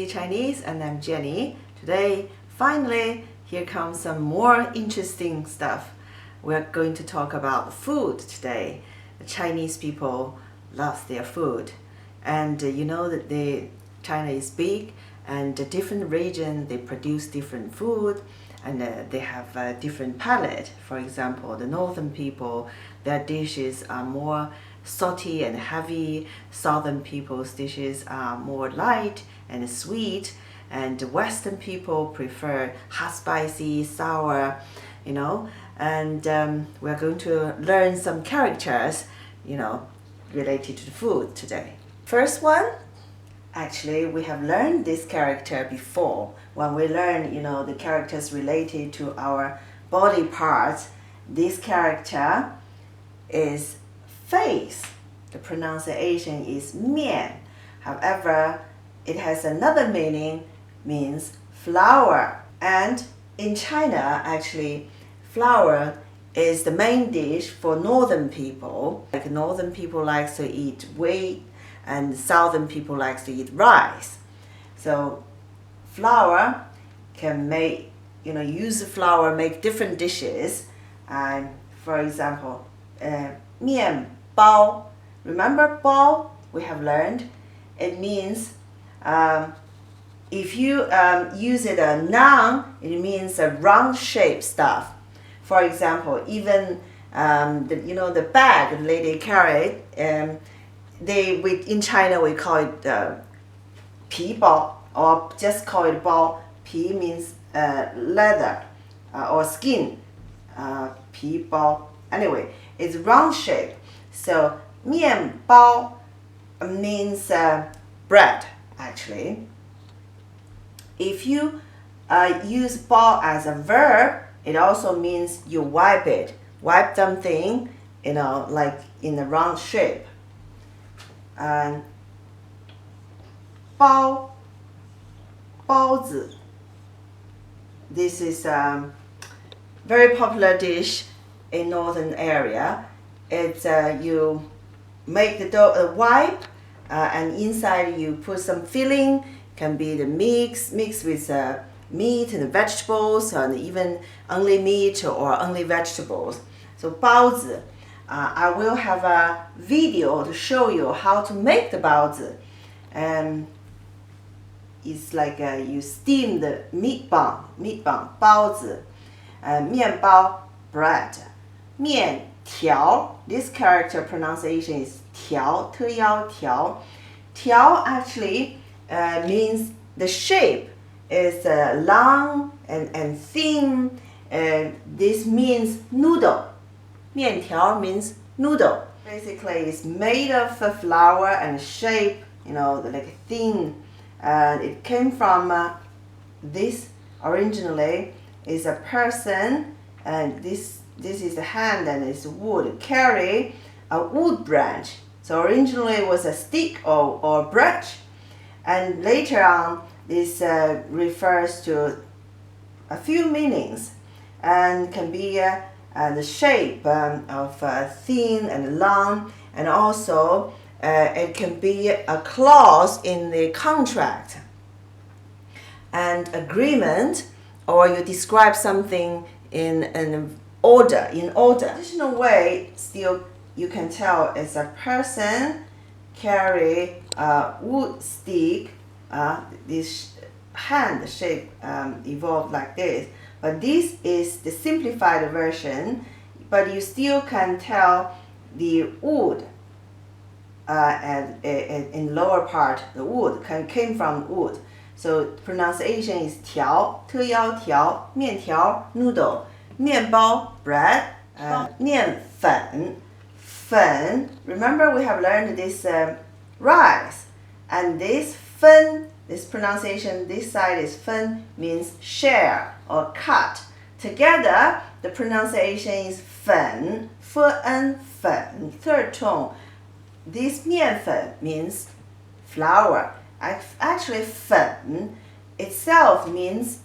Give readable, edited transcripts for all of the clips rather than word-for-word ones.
Chinese, and I'm Jenny. Today, finally, here comes some more interesting stuff. We're going to talk about food today. The Chinese people love their food, and you know that China is big, and the different region they produce different food, and they have a different palate. For example, the northern people, their dishes are more salty and heavy. Southern people's dishes are more light and sweet, and Western people prefer hot, spicy, sour, you know. And we're going to learn some characters, you know, related to the food today. First one, actually, we have learned this character before. When we learn, you know, the characters related to our body parts, this character is face. The pronunciation is 面. However, it has another meaning, means flour. And in China, actually, flour is the main dish for northern people. Like northern people likes to eat wheat, and southern people likes to eat rice. So flour can make, you know, use flour make different dishes. For example, 面包. Remember 包? We have learned. It means if you use it a noun, it means a round shaped stuff. For example, even you know, the bag the lady carried, in China we call it 皮包, or just call it 包. 皮 means leather or skin. 皮包. Anyway, it's round shape. So 面包 means bread, actually. If you use 包 as a verb, it also means you wipe it. Wipe something, you know, like in a round shape. And 包子. This is a very popular dish in northern area. It's you make the dough, wipe, and inside you put some filling. Can be the mix with meat and vegetables, and even only meat or only vegetables. So 包子. I will have a video to show you how to make the 包子. And it's like you steam the meat bun, 包子. 面包, bread. 面条, this character pronunciation is 条, 特邀条. 条 actually means the shape is long and thin. This means noodle. 面条 means noodle. Basically, it's made of flour and shape, you know, like thin. It came from this originally is a person, and this is the hand and it's wood, carry a wood branch. So originally it was a stick or branch, and later on this refers to a few meanings, and can be the shape of thin and long, and also it can be a clause in the contract and agreement, or you describe something in an order. Additional way, still you can tell it's a person carry a wood stick. This hand shape evolved like this, but this is the simplified version, but you still can tell the wood and in lower part, the wood came from wood. So pronunciation is 条, 特邀条, 面条, noodle, 面包, bread, 面粉, 粉. Remember we have learned this rice, and this 分, this pronunciation, this side is 分, means share or cut. Together, the pronunciation is 粉, 粉, third tone. This 面粉 means flour. Actually, 粉 itself means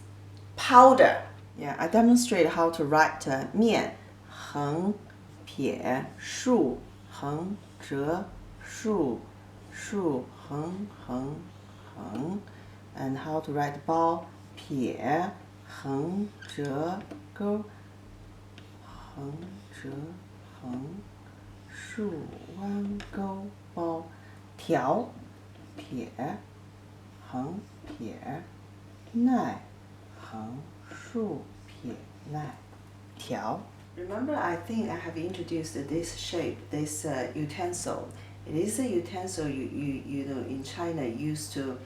powder. Yeah, I demonstrate how to write 面, 横撇竖横折竖竖横横横 And how to write 包？撇横折钩，横折横，竖弯钩包，条撇横撇捺横竖撇捺条。Remember, I think I have introduced this shape, this utensil. It is a utensil you know in China used to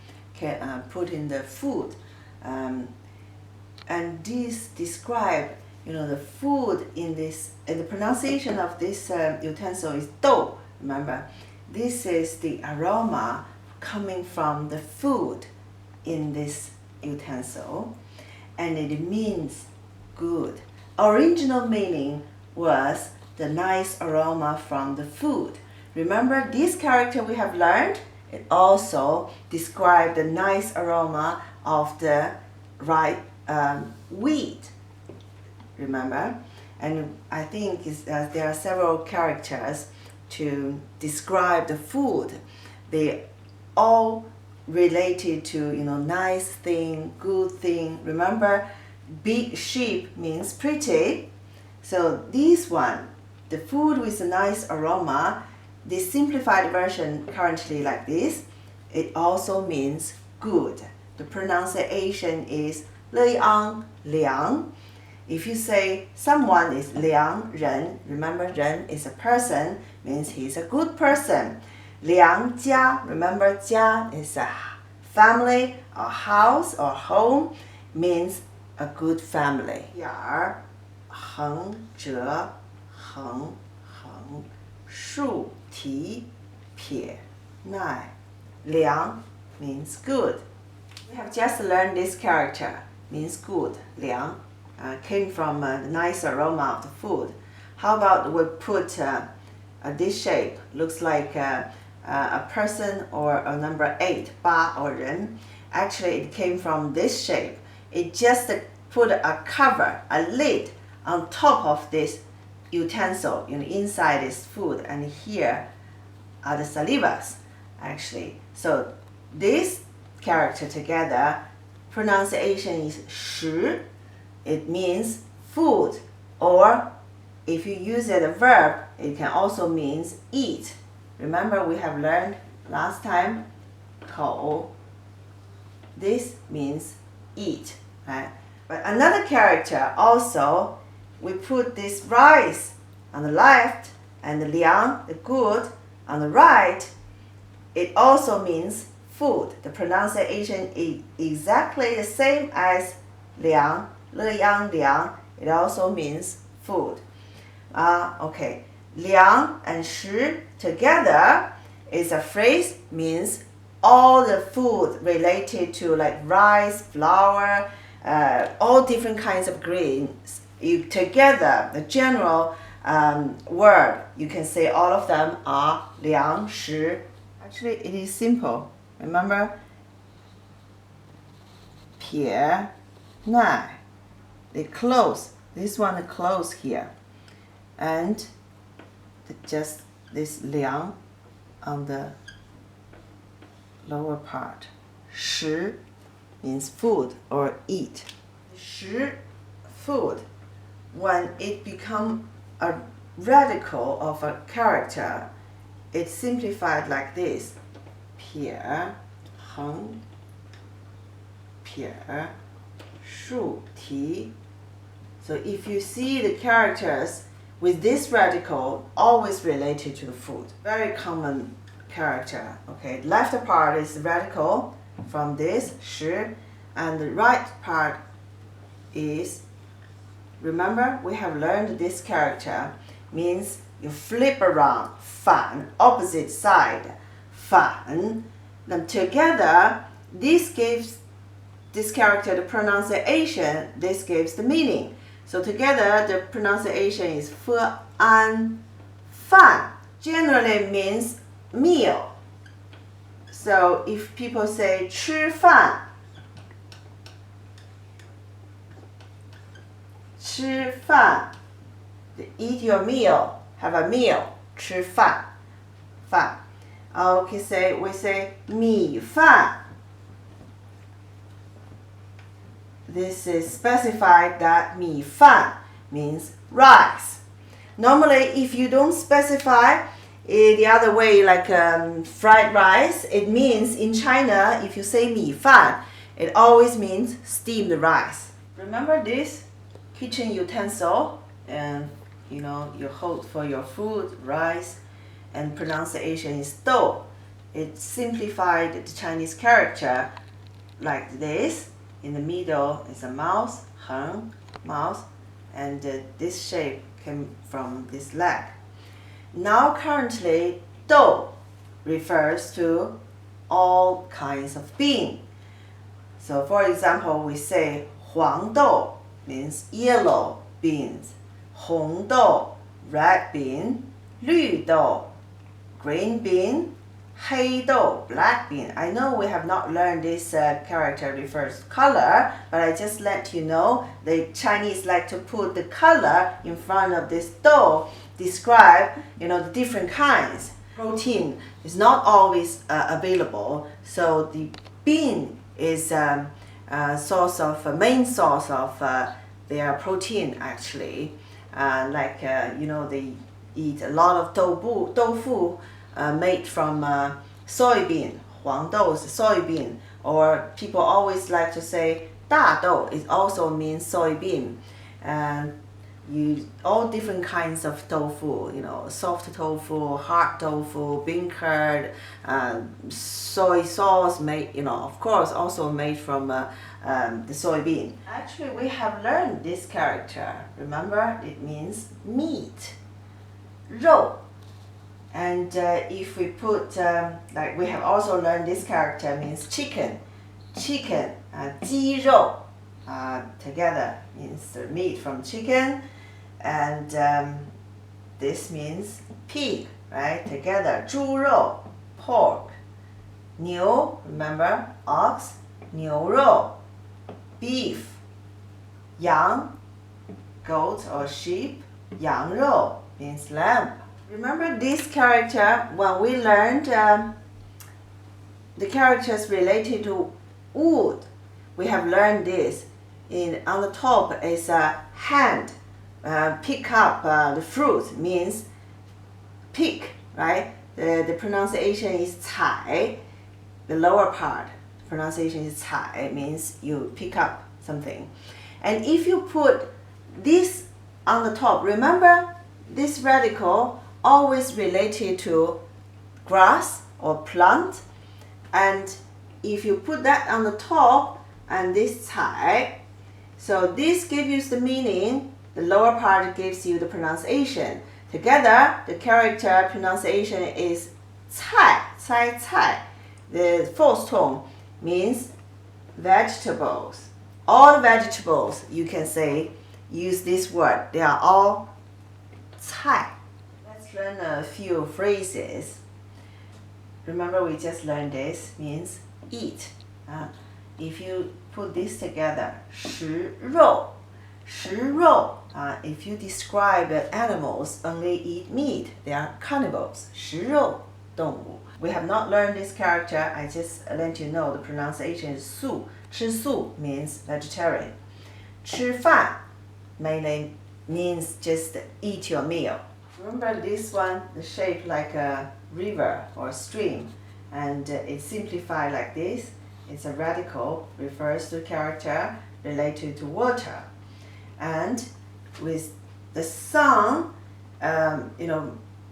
put in the food, and this describe the food in this, and the pronunciation of this utensil is dou. Remember, this is the aroma coming from the food in this utensil, and it means good. Original meaning was the nice aroma from the food. Remember this character we have learned? It also described the nice aroma of the right wheat. Remember? And I think there are several characters to describe the food. They all related to nice thing, good thing. Remember, big sheep means pretty. So this one, the food with a nice aroma, the simplified version currently like this, it also means good. The pronunciation is 乐安良. If you say someone is 良人, remember 人 is a person, means he's a good person. 良家, remember 家 is a family or house or home, means a good family. 眼儿横折横横竖提撇捺良 means good. We have just learned this character, means good. 良 came from the nice aroma of the food. How about we put this shape, looks like a person or a number 8, 8 or 人. Actually, it came from this shape. It just put a cover, a lid on top of this utensil. Inside is food, and here are the salivas, actually. So this character together, pronunciation is 食. It means food, or if you use it as a verb, it can also means eat. Remember, we have learned last time, 口. This means eat, right? But another character also, we put this rice on the left and the 良, the good, on the right. It also means food. The pronunciation is exactly the same as 良, 乐安良. It also means food. Okay. 良 and 食 together is a phrase, means all the food related to like rice, flour, all different kinds of grains. Together, the general word, you can say all of them are 粮食. Actually, it is simple. Remember? 撇捺. They close. This one close here. And just this 粮 on the lower part. 食 means food or eat. 食 food. When it becomes a radical of a character, it's simplified like this. 撇横撇竖提. So if you see the characters with this radical, always related to the food. Very common character. Okay, left part is radical from this 食, and the right part is, remember, we have learned this character means you flip around, 反, opposite side, 反. Then together, this gives this character the pronunciation, this gives the meaning. So together, the pronunciation is 喝安饭. Generally means meal. So if people say 吃饭, 吃饭, eat your meal, have a meal, 吃饭, 饭. Okay, we say 米饭, this is specified that 米饭 means rice. Normally, if you don't specify the other way, like fried rice, it means in China, if you say 米饭, it always means steamed rice. Remember this kitchen utensil, and you hold for your food, rice, and pronunciation is dou. It simplified the Chinese character like this. In the middle is a mouse, heng, mouse, and this shape came from this leg. Now currently, dou refers to all kinds of bean. So for example, we say 黄豆 means yellow beans, 红豆 red bean, 绿豆 green bean, 黑豆 black bean. I know we have not learned this character refers to color, but I just let you know the Chinese like to put the color in front of this dou, describe the different kinds. Protein is not always available, so the bean is main source of their protein actually. They eat a lot of tofu made from soybean, 黄豆 is soybean, or people always like to say 大豆, it also means soybean. And all different kinds of tofu, soft tofu, hard tofu, bean curd, soy sauce made, of course, also made from the soybean. Actually, we have learned this character. Remember, it means meat, 肉. And if we put, we have also learned this character means chicken, 鸡肉, together means the meat from chicken. And this means pig, right? Together, 猪肉, pork. 牛, remember, ox, 牛肉. Beef, 羊, goat or sheep, 羊肉 means lamb. Remember this character when we learned the characters related to wood. We have learned this. On the top is a hand. Pick up the fruit means pick, right? The pronunciation is 采. The lower part pronunciation is 采, means you pick up something. And if you put this on the top, remember this radical always related to grass or plant. And if you put that on the top and this 采, so this gives you the meaning. The lower part gives you the pronunciation. Together, the character pronunciation is 菜, 菜. The fourth tone means vegetables. All vegetables, you can say, use this word. They are all 菜. Let's learn a few phrases. Remember, we just learned this means eat. If you put this together, 食肉. 食肉. If you describe that animals only eat meat, they are cannibals. 食肉动物. We have not learned this character. I just let you know the pronunciation is 素. 吃素 means vegetarian. 吃饭 mainly means just eat your meal. Remember this one, the shape like a river or stream, and it's simplified like this. It's a radical, refers to character related to water. And with the sun,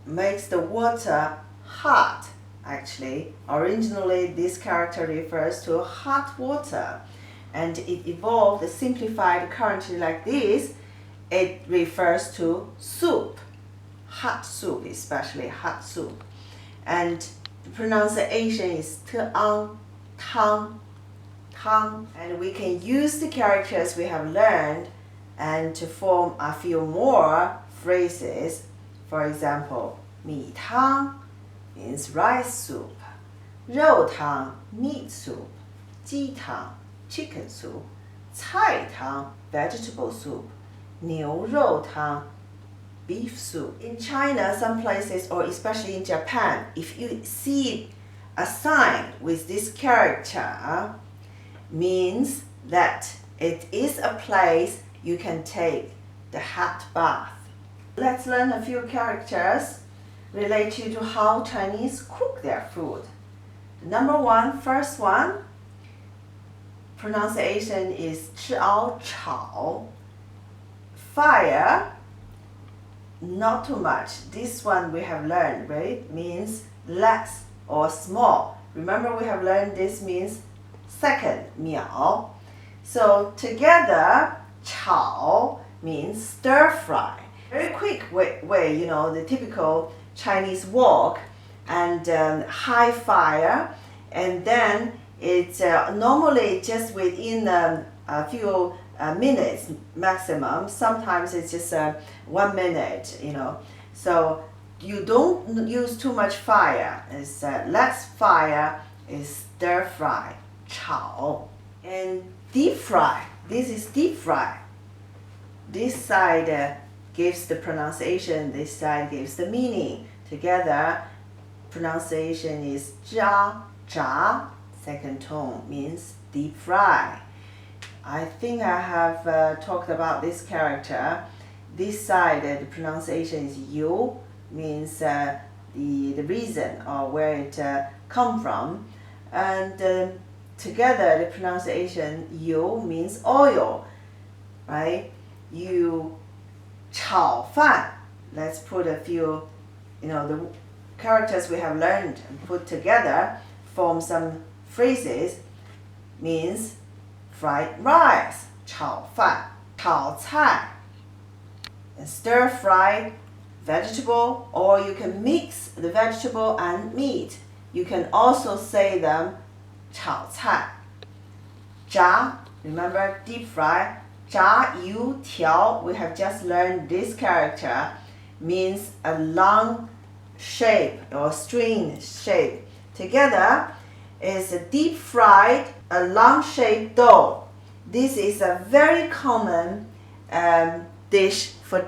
makes the water hot. Actually, originally this character refers to hot water, and it evolved, simplified currently like this. It refers to soup, hot soup, especially hot soup. And the pronunciation is 汤, 汤, 汤. And we can use the characters we have learned and to form a few more phrases. For example, 米汤 means rice soup, 肉汤 meat soup, 鸡汤 chicken soup, 菜汤 vegetable soup, 牛肉汤 beef soup. In China, some places, or especially in Japan, if you see a sign with this character, means that It is a place you can take the hot bath. Let's learn a few characters related to how Chinese cook their food. Number one, first one, pronunciation is 吃熬炒. Fire, not too much. This one we have learned, right? Means less or small. Remember we have learned this means second, 秒. So together, 炒 means stir fry. Very quick way, you know, the typical Chinese wok and high fire, and then it's normally just within a few minutes maximum. Sometimes it's just 1 minute, you know. So you don't use too much fire. It's less fire is stir fry, 炒. And deep fry, this is deep fry. This side gives the pronunciation, this side gives the meaning. Together, pronunciation is 炸, 炸. Second tone means deep fry. I think I have talked about this character. This side, the pronunciation is 油, means the reason or where it come from. And together, the pronunciation 油 means oil, right? You 炒饭. Let's put a few, you know, the characters we have learned and put together, form some phrases. Means fried rice, 炒饭, 炒菜, and stir fried vegetable, or you can mix the vegetable and meat. You can also say them 炒菜. 炸, remember deep fry. 炸油条, we have just learned this character, means a long shape or string shape. Together is a deep fried, a long shaped dough. This is a very common dish for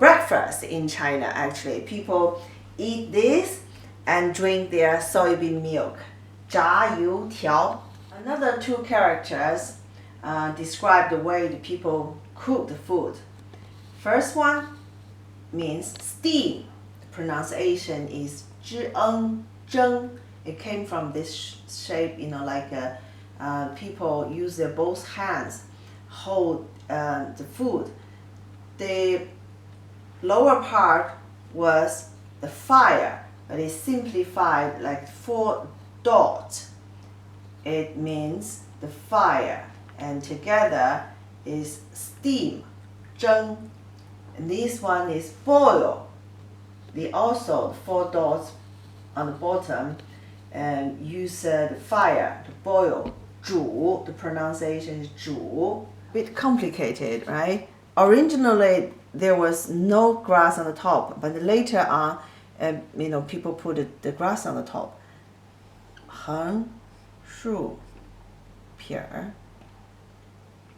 breakfast in China. Actually, people eat this and drink their soybean milk. 炸油条. Another two characters describe the way the people cook the food. First one means steam. The pronunciation is 蒸, 蒸. It came from this shape, you know, like people use their both hands hold the food. The lower part was the fire, but it's simplified like 4 dots. It means the fire, and together is steam, 蒸. And this one is boil. They also 4 dots on the bottom and use the fire to boil. 煮, the pronunciation is 煮. Bit complicated, right? Originally there was no grass on the top, but later on, you know, people put the grass on the top. 横竖撇儿,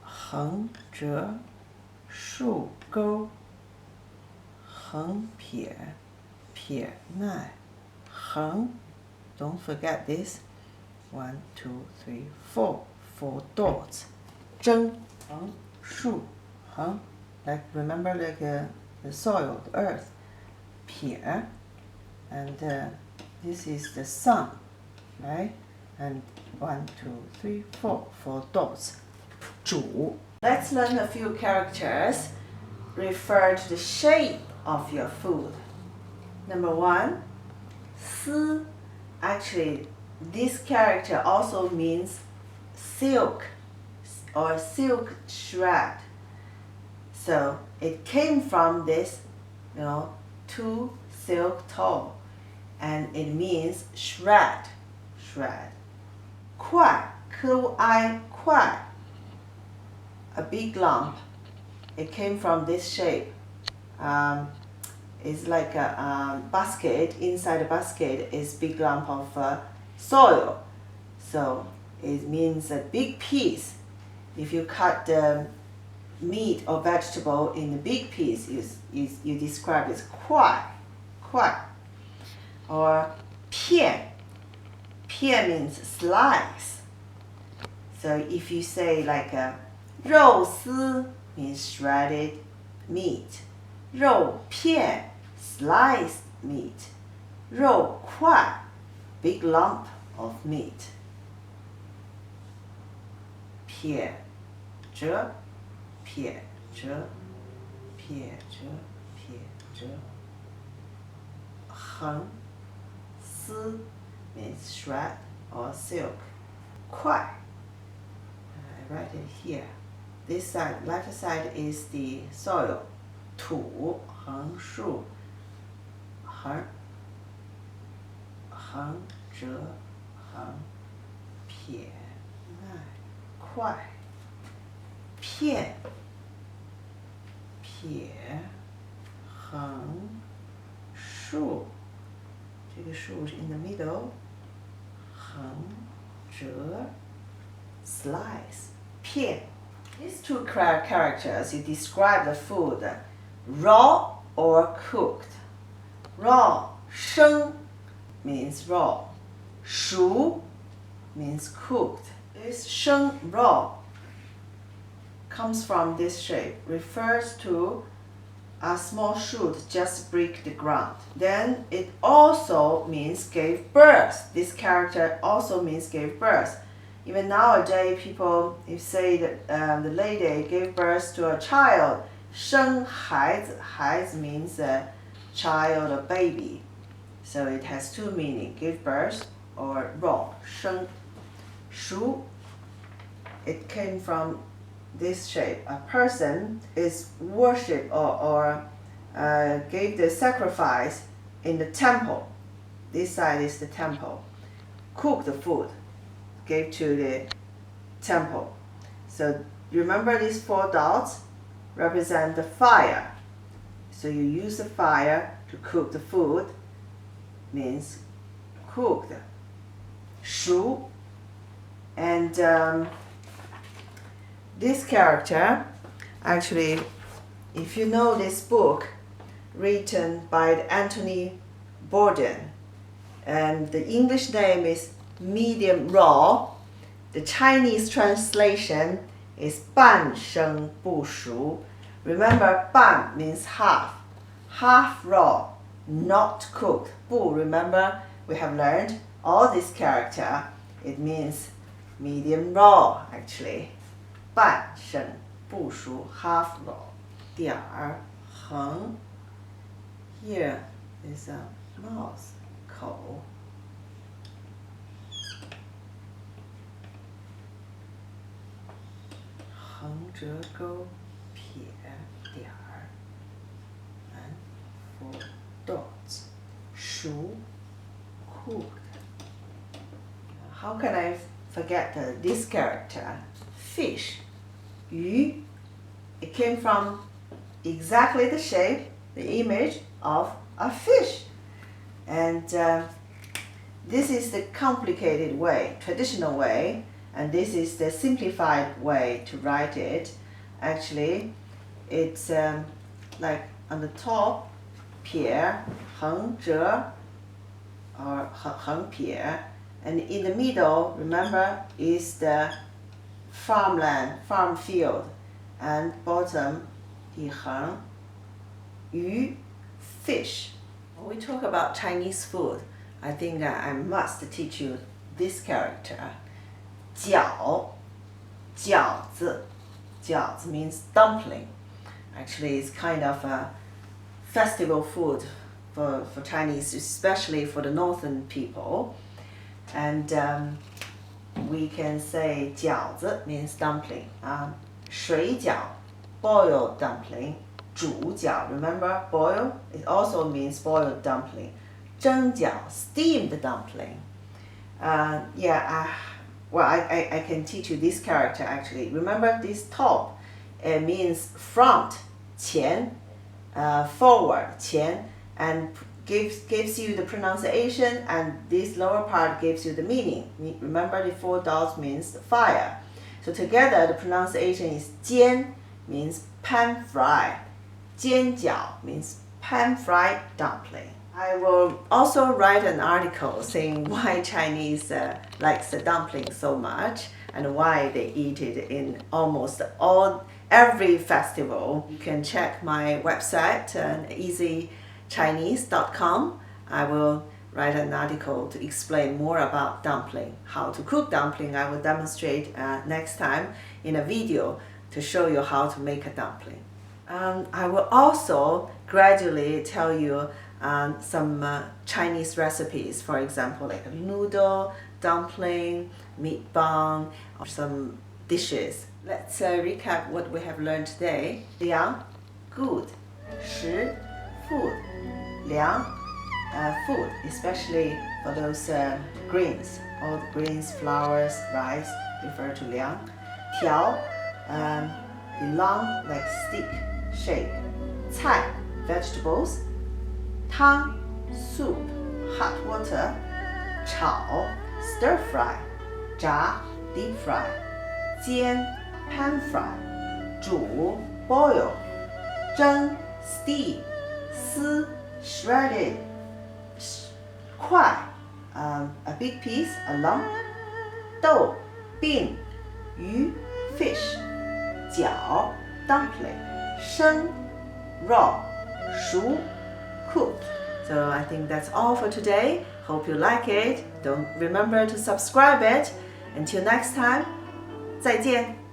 横折竖钩, 横撇撇捺, 横. Don't forget this. 1, 2, 3, 4. 4 dots. 蒸, 横竖, 横. Like remember, like the soil, the earth. 撇, and this is the sun, right? And 1, 2, 3, 4. 4 dots. 煮. Let's learn a few characters refer to the shape of your food. Number 1, 丝. Actually, this character also means silk or silk shred. So it came from this, you know, 2 silk toe, and it means shred, shred. 块, K-I, 块, a big lump. It came from this shape. It's like a basket. Inside the basket is big lump of soil. So it means a big piece. If you cut the meat or vegetable in a big piece, you describe it as 块, 块. Or 片. 片 means slice. So if you say like 肉丝 means shredded meat. 肉片 sliced meat. 肉块 big lump of meat. 撇折撇折撇折撇折横丝 means shred or silk. 块 I write it here. This side, left side is the soil. 土横竖横横折横撇捺块片撇横竖，这个竖是 in the middle， 横折 slice 片。These two characters, you describe the food raw or cooked. Raw 生 means raw. 熟 means cooked. This 生 raw comes from this shape, refers to a small shoot just break the ground. Then it also means gave birth. This character also means gave birth. Even nowadays, people, if say that the lady gave birth to a child, 生孩子, 孩子 means a child or baby. So it has two meanings, give birth or raw, 生。熟, it came from this shape. A person is worshipped or gave the sacrifice in the temple. This side is the temple. Cook the food, gave to the temple. So remember these 4 dots represent the fire. So you use the fire to cook the food, means cooked. 熟. And this character, actually, if you know this book, written by Anthony Bourdain, and the English name is Medium Raw, the Chinese translation is 半生不熟. Remember, 半 means half, half raw, not cooked. 不, remember, we have learned all this character, it means medium raw, actually. 半生不熟 half raw. 点儿横 here is a mouth, 口。横折钩撇点儿 and 4 dots. 熟 cooked. How can I forget this character? Fish. 鱼. It came from exactly the shape, the image of a fish. And this is the complicated way, traditional way, and this is the simplified way to write it. Actually, it's like on the top, 撇, 横折, or 横撇, and in the middle, remember, is the farmland, farm field, and bottom, 一横, 鱼, fish. When we talk about Chinese food, I think I must teach you this character. 饺, 饺子, 饺子 means dumpling. Actually, it's kind of a festival food for Chinese, especially for the northern people. And we can say 饺子 means dumpling. 水饺, boiled dumpling. 煮饺, remember, boil? It also means boiled dumpling. 蒸饺, steamed dumpling. Well, I can teach you this character actually. Remember this top, it means front, 前, forward, 前, and gives you the pronunciation, and this lower part gives you the meaning. Remember the 4 dots means fire. So together the pronunciation is 煎 means pan fried. 煎饺 means pan fried dumpling. I will also write an article saying why Chinese likes the dumpling so much. and why they eat it in almost every festival. You can check my website, easychinese.com. I will write an article to explain more about dumpling, how to cook dumpling. I will demonstrate next time in a video to show you how to make a dumpling. I will also gradually tell you some Chinese recipes, for example, like a noodle, dumpling, meat bun, or some dishes. Let's recap what we have learned today. 凉 good, 食 food, 凉 food, especially for those greens, all the greens, flowers, rice refer to 凉. 条 the long like stick shape. 菜 vegetables. 汤 soup, hot water. 炒 stir fry. 炸 deep fry. 煎 pan fry. 煮 boil. 蒸 steam. 丝 shredded. 块 a big piece, a lump. 豆 bean. 鱼 fish. 饺 dumpling. 生 raw. 熟 cooked. So I think that's all for today. Hope you like it. Don't remember to subscribe it. Until next time, 再见.